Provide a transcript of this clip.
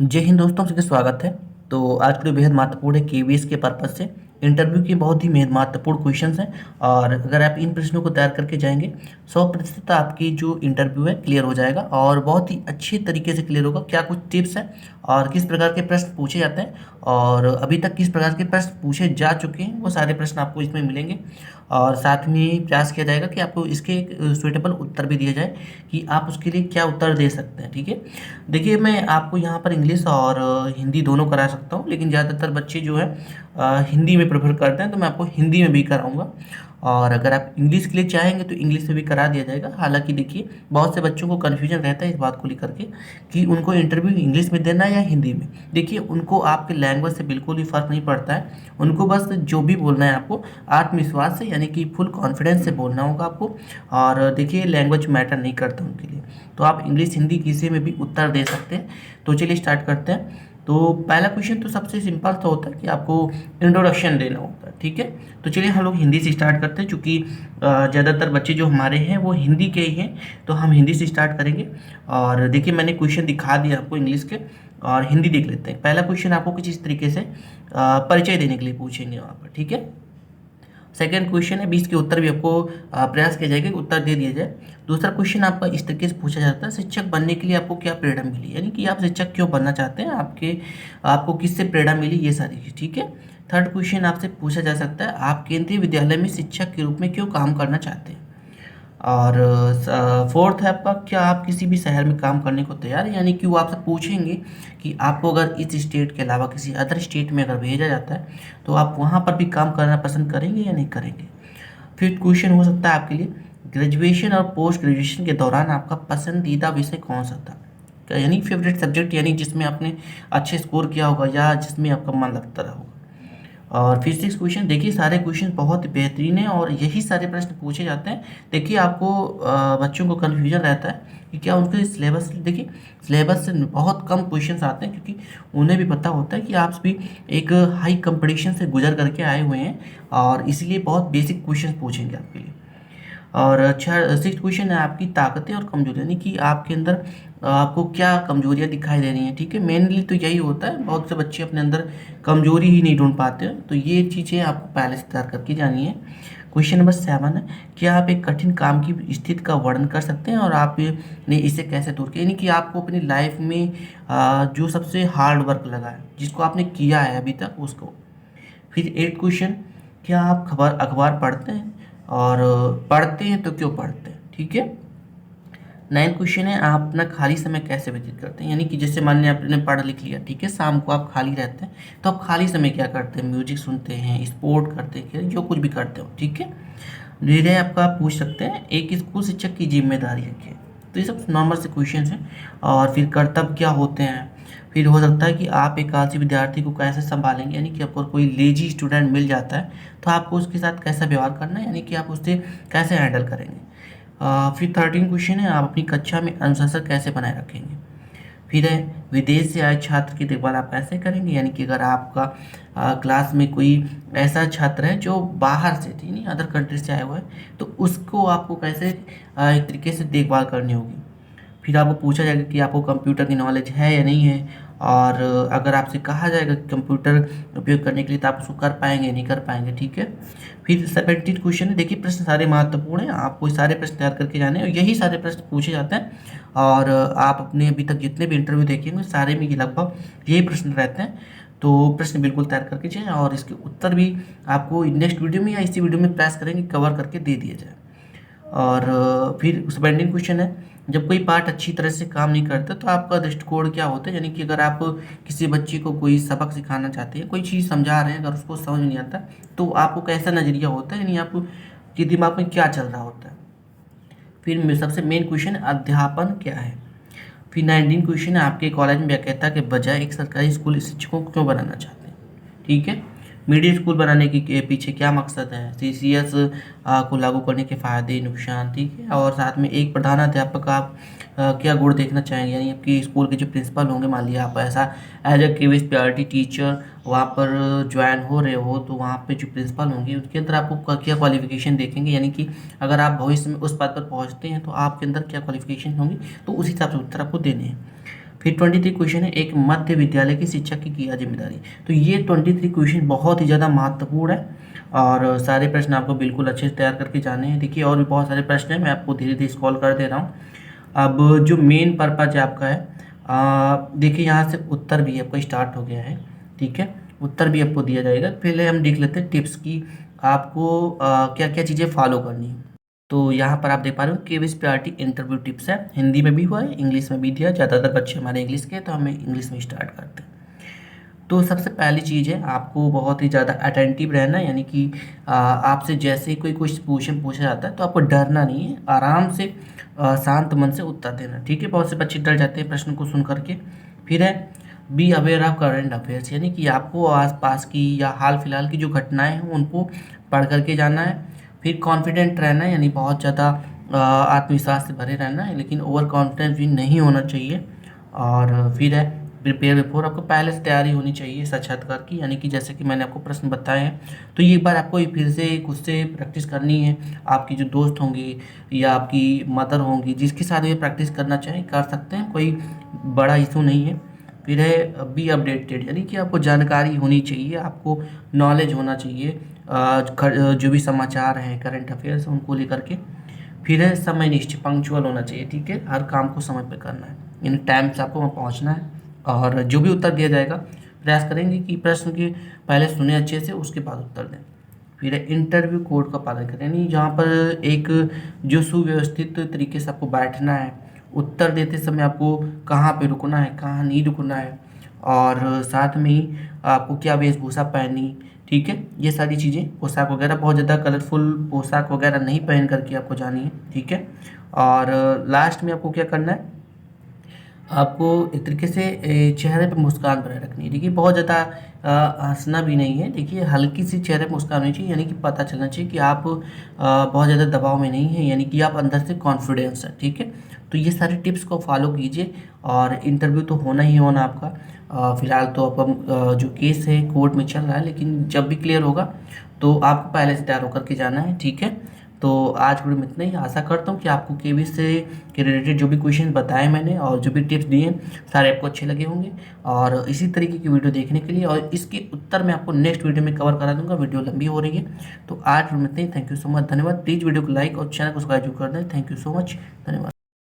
जय हिंद दोस्तों, सबका स्वागत है। तो आज के लिए बेहद महत्वपूर्ण है केवीएस के पर्पज से। इंटरव्यू के बहुत ही महत्वपूर्ण क्वेश्चंस हैं और अगर आप इन प्रश्नों को तैयार करके जाएंगे 100% आपकी जो इंटरव्यू है क्लियर हो जाएगा और बहुत ही अच्छे तरीके से क्लियर होगा। क्या कुछ टिप्स हैं और किस प्रकार के प्रश्न पूछे जाते हैं और अभी तक किस प्रकार के प्रश्न पूछे जा चुके हैं, वो सारे प्रश्न आपको इसमें मिलेंगे। और साथ में प्रयास किया जाएगा कि आपको इसके सुइटेबल उत्तर भी दिया जाए कि आप उसके लिए क्या उत्तर दे सकते हैं। ठीक है, देखिए मैं आपको यहाँ पर इंग्लिश और हिंदी दोनों करा सकता हूँ, लेकिन ज़्यादातर बच्चे जो है हिंदी में प्रेफर करते हैं, तो मैं आपको हिंदी में भी कराऊंगा। और अगर आप इंग्लिश के लिए चाहेंगे तो इंग्लिश में भी करा दिया जाएगा। हालांकि देखिए बहुत से बच्चों को कन्फ्यूजन रहता है इस बात को लेकर के कि उनको इंटरव्यू इंग्लिश में देना है या हिंदी में। देखिए उनको आपके लैंग्वेज से बिल्कुल भी फ़र्क नहीं पड़ता है, उनको बस जो भी बोलना है आपको आत्मविश्वास से यानी कि फुल कॉन्फिडेंस से बोलना होगा आपको। और देखिए लैंग्वेज मैटर नहीं करता उनके लिए, तो आप इंग्लिश हिंदी किसी में भी उत्तर दे सकते हैं। तो चलिए स्टार्ट करते हैं। तो पहला क्वेश्चन तो सबसे सिंपल सा होता है कि आपको इंट्रोडक्शन देना होता है। ठीक है, तो चलिए हम लोग हिंदी से स्टार्ट करते हैं, चूँकि ज़्यादातर बच्चे जो हमारे हैं वो हिंदी के ही हैं, तो हम हिंदी से स्टार्ट करेंगे। और देखिए मैंने क्वेश्चन दिखा दिया आपको इंग्लिश के, और हिंदी देख लेते हैं। पहला क्वेश्चन आपको कुछ इस तरीके से परिचय देने के लिए पूछेंगे वहाँ पर। ठीक है, सेकंड क्वेश्चन है 20 के उत्तर भी आपको प्रयास किया जाएगा कि उत्तर दे दिया जाए। दूसरा क्वेश्चन आपका इस तरीके से पूछा जाता है, शिक्षक बनने के लिए आपको क्या प्रेरणा मिली, यानी कि आप शिक्षक क्यों बनना चाहते हैं, आपको किससे प्रेरणा मिली, ये सारी चीज़। ठीक है, थर्ड क्वेश्चन आपसे पूछा जा सकता है, आप केंद्रीय विद्यालय में शिक्षक के रूप में क्यों काम करना चाहते हैं। और फोर्थ है आपका, क्या आप किसी भी शहर में काम करने को तैयार हैं, यानी कि वो आपसे पूछेंगे कि आपको अगर इस स्टेट के अलावा किसी अदर स्टेट में अगर भेजा जाता है तो आप वहाँ पर भी काम करना पसंद करेंगे या नहीं करेंगे। फिफ्थ क्वेश्चन हो सकता है आपके लिए, ग्रेजुएशन और पोस्ट ग्रेजुएशन के दौरान आपका पसंदीदा विषय कौन सा था, यानी फेवरेट सब्जेक्ट, यानी जिसमें आपने अच्छे स्कोर किया होगा या जिसमें आपका मन लगता रहा होगा। और फिर सिक्स क्वेश्चन, देखिए सारे क्वेश्चन बहुत बेहतरीन हैं और यही सारे प्रश्न पूछे जाते हैं। देखिए आपको बच्चों को कन्फ्यूजन रहता है कि क्या उनके सिलेबस, देखिए सिलेबस से बहुत कम क्वेश्चंस आते हैं, क्योंकि उन्हें भी पता होता है कि आप भी एक हाई कंपटीशन से गुजर करके आए हुए हैं और इसीलिए बहुत बेसिक क्वेश्चन पूछेंगे आपके लिए। और अच्छा सिक्स क्वेश्चन है आपकी ताकतें और कमजोरी, यानी कि आपके अंदर आपको क्या कमजोरियां दिखाई दे रही हैं। ठीक है, मेनली तो यही होता है, बहुत से बच्चे अपने अंदर कमजोरी ही नहीं ढूंढ पाते हैं, तो ये चीज़ें आपको पहले से तैयार करके जानी है। क्वेश्चन नंबर 7 है, क्या आप एक कठिन काम की स्थिति का वर्णन कर सकते हैं और आपने इसे कैसे दूर किया, यानी कि आपको अपनी लाइफ में जो सबसे हार्ड वर्क लगा है, जिसको आपने किया है अभी तक, उसको। फिर 8 क्वेश्चन, क्या आप खबर अखबार पढ़ते हैं और पढ़ते हैं तो क्यों पढ़ते हैं। ठीक है, 9 क्वेश्चन है, आप अपना खाली समय कैसे व्यतीत करते हैं, यानी कि जैसे मान लिया आपने पढ़ लिख लिया, ठीक है, शाम को आप खाली रहते हैं तो आप खाली समय क्या करते हैं, म्यूजिक सुनते हैं, स्पोर्ट करते हैं, जो कुछ भी करते हो। ठीक है, धीरे आपका आप पूछ सकते हैं, एक स्कूल शिक्षक की जिम्मेदारी है क्या। तो ये सब नॉर्मल से क्वेश्चन हैं। और फिर कर्तव्य क्या होते हैं। फिर हो सकता है कि आप एक आलसी विद्यार्थी को कैसे संभालेंगे, यानी कि आपको कोई लेजी स्टूडेंट मिल जाता है तो आपको उसके साथ कैसा व्यवहार करना है, यानी कि आप उससे कैसे हैंडल करेंगे। फिर 13 क्वेश्चन है, आप अपनी कक्षा में अनुशासन कैसे बनाए रखेंगे। फिर है विदेश से आए छात्र की देखभाल आप कैसे करेंगे, यानी कि अगर आपका क्लास में कोई ऐसा छात्र है जो बाहर से थी नहीं अदर कंट्री से आया हुआ है, तो उसको आपको कैसे एक तरीके से देखभाल करनी होगी। फिर आपको पूछा जाएगा कि आपको कंप्यूटर की नॉलेज है या नहीं है, और अगर आपसे कहा जाएगा कि कंप्यूटर उपयोग करने के लिए तो आप उसको कर पाएंगे नहीं कर पाएंगे। ठीक है, फिर 17 क्वेश्चन है, देखिए प्रश्न सारे महत्वपूर्ण हैं, आपको सारे प्रश्न तैयार करके जाने हैं और यही सारे प्रश्न पूछे जाते हैं। और आप अपने अभी तक जितने भी इंटरव्यू देखेंगे सारे में ये लगभग यही प्रश्न रहते हैं, तो प्रश्न बिल्कुल तैयार करके जाएँ और इसके उत्तर भी आपको नेक्स्ट वीडियो में या इसी वीडियो में प्रयास करेंगे कवर करके दे दिया जाए। और फिर 17 क्वेश्चन है, जब कोई पार्ट अच्छी तरह से काम नहीं करता तो आपका दृष्टिकोण क्या होता है, यानी कि अगर आप किसी बच्चे को कोई सबक सिखाना चाहते हैं, कोई चीज़ समझा रहे हैं, अगर उसको समझ में नहीं आता तो आपको कैसा नज़रिया होता है, यानी आपको कि दिमाग में क्या चल रहा होता है। फिर सबसे मेन क्वेश्चन अध्यापन क्या है। फिर 19 क्वेश्चन है, आपके कॉलेज में व्याख्याता के बजाय एक सरकारी स्कूल शिक्षकों को क्यों बनाना चाहते हैं। ठीक है, मिडिल स्कूल बनाने के पीछे क्या मकसद है, सीसीएस को लागू करने के फ़ायदे नुकसान। ठीक है, और साथ में एक प्रधानाध्यापक आप क्या गुण देखना चाहेंगे, यानी आपकी स्कूल के जो प्रिंसिपल होंगे, मान लिया आप ऐसा as a KVS priority teacher वहाँ पर ज्वाइन हो रहे हो, तो वहाँ पे जो प्रिंसिपल होंगे उसके अंदर आपको क्या क्वालिफिकेशन देखेंगे, यानी कि अगर आप भविष्य में उस पद पर पहुँचते हैं तो आपके अंदर क्या क्वालिफिकेशन होंगी, तो उस हिसाब से उत्तर आपको देने हैं। फिर 23 क्वेश्चन है, एक मध्य विद्यालय की शिक्षक की किया जिम्मेदारी। तो ये 23 क्वेश्चन बहुत ही ज़्यादा महत्वपूर्ण है और सारे प्रश्न आपको बिल्कुल अच्छे से तैयार करके जाने हैं। देखिए और भी बहुत सारे प्रश्न हैं, मैं आपको धीरे धीरे स्क्रॉल कर दे रहा हूँ। अब जो मेन पर्पज है आपका है, देखिए यहाँ से उत्तर भी आपका स्टार्ट हो गया है, ठीक है, उत्तर भी आपको दिया जाएगा। पहले हम देख लेते हैं टिप्स की, आपको क्या क्या चीज़ें फॉलो करनी है। तो यहाँ पर आप देख पा रहे हो केवीएस पीआरटी इंटरव्यू टिप्स है, हिंदी में भी हुआ है, इंग्लिश में भी दिया। ज़्यादातर बच्चे हमारे इंग्लिश के, तो हमें इंग्लिश में स्टार्ट करते हैं। तो सबसे पहली चीज़ है, आपको बहुत ही ज़्यादा अटेंटिव रहना है, यानी कि आपसे जैसे ही कोई क्वेश्चन पूछा जाता है तो आपको डरना नहीं है, आराम से शांत मन से उत्तर देना, ठीक है। बहुत से बच्चे डर जाते हैं प्रश्न को सुन करके। फिर है be aware of current affairs, यानी कि आपको आसपास की या हाल फिलहाल की जो घटनाएं हैं उनको पढ़ करके जाना है। फिर कॉन्फिडेंट रहना है, यानी बहुत ज़्यादा आत्मविश्वास से भरे रहना है, लेकिन ओवर कॉन्फिडेंस भी नहीं होना चाहिए। और फिर है प्रिपेयर बिफोर, आपको पहले से तैयारी होनी चाहिए साक्षात्कार की, यानी कि जैसे कि मैंने आपको प्रश्न बताए हैं तो ये एक बार आपको फिर से खुद से प्रैक्टिस करनी है। आपकी जो दोस्त होंगे या आपकी मदर होंगी, जिसके साथ ये प्रैक्टिस करना चाहें कर सकते हैं, कोई बड़ा इशू नहीं है। फिर है बी अपडेटेड, यानी कि आपको जानकारी होनी चाहिए, आपको नॉलेज होना चाहिए जो भी समाचार हैं करंट अफेयर्स उनको लेकर के। फिर है समय निष्ठ, पंक्चुअल होना चाहिए, ठीक है, हर काम को समय पे करना है, यानी टाइम से आपको वहाँ पहुँचना है। और जो भी उत्तर दिया जाएगा प्रयास करेंगे कि प्रश्न के पहले सुने अच्छे से, उसके बाद उत्तर दें। फिर है इंटरव्यू कोड का पालन करें, यानी जहाँ पर एक जो सुव्यवस्थित तरीके से आपको बैठना है, उत्तर देते समय आपको कहाँ पे रुकना है, कहाँ नहीं रुकना है, और साथ में ही आपको क्या वेशभूषा पहननी, ठीक है, ये सारी चीज़ें, पोशाक वगैरह बहुत ज़्यादा कलरफुल पोशाक वगैरह नहीं पहन करके आपको जानी है, ठीक है। और लास्ट में आपको क्या करना है, आपको एक तरीके से चेहरे पे मुस्कान बनाए रखनी है। देखिए बहुत ज़्यादा हंसना भी नहीं है, देखिए हल्की सी चेहरे पे मुस्कान होनी चाहिए, यानी कि पता चलना चाहिए कि आप बहुत ज़्यादा दबाव में नहीं हैं, यानी कि आप अंदर से कॉन्फिडेंस है, ठीक है। तो ये सारे टिप्स को फॉलो कीजिए और इंटरव्यू तो होना ही होना आपका। फिलहाल तो अब जो केस है कोर्ट में चल रहा है, लेकिन जब भी क्लियर होगा तो आपको पहले से तैयार होकर के जाना है, ठीक है। तो आज वीडियो में इतना ही। आशा करता हूँ कि आपको केवीएस से के रिलेटेड जो भी क्वेश्चन बताए मैंने और जो भी टिप्स दिए सारे आपको अच्छे लगे होंगे। और इसी तरीके की वीडियो देखने के लिए और इसके उत्तर मैं आपको नेक्स्ट वीडियो में कवर करा दूंगा, वीडियो लंबी हो रही है। तो आज वीडियो में इतना ही। थैंक यू सो मच, धन्यवाद। प्लीज़ वीडियो को लाइक और चैनल को सब्सक्राइब कर दें। थैंक यू सो मच, धन्यवाद।